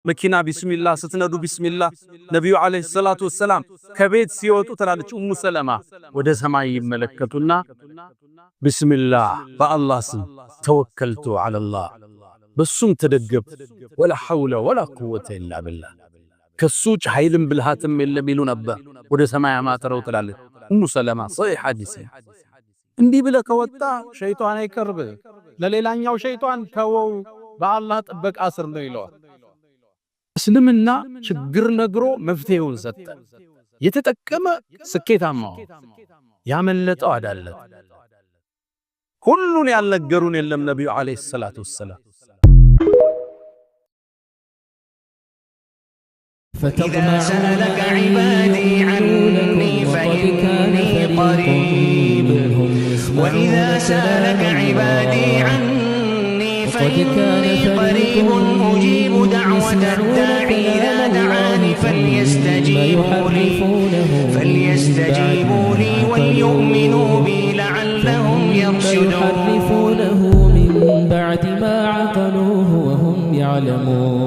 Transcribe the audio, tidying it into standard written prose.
መኪና ቢስሚላህ ስትነዱ ቢስሚላህ ነብዩ አለይሂ ሰላቱ ወሰላም ከቤት ሲወጡ ተላለች ኡሙ ሰለማ ወደ ሰማይ ይመለከቱና ቢስሚላህ በአላህ ስም ተወከልቱ ዐለላህ በሱም ተደገፍ ወላ ሐውለ ወላ ቁወተ ኢላ ቢላህ ከሱጭ ኃይልም ብልሃትም የለም ይሉ ነበር ወደ ሰማይ ማተረው ተላለች ኡሙ ሰለማ ሶሂህ ሐዲስ እንዲህ ብለ ከወጣ ሸይጣን አይቀርብ ለሌላኛው ሸይጣን ተወው በአላህ ጥበቃ ስር ነው ይለዋል እስልምና ችግር ነግሮ መፍትሄውን ሰጠ የተጠቀመ ስኬታማ ያመለጠው አዳለት ሁሉን ያልነገሩን የለም ነብዩ አለይሂ ሰላቱ ወሰላም إذا سألك عبادي عني فإني قريب وإذا سألك عبادي عني فإني قريب أجيب دعوة الداعي إذا دعاني فليستجيبوا لي وليؤمنوا بي لعلهم يرشدون يحرفونه من بعد ما عقلوه وهم يعلمون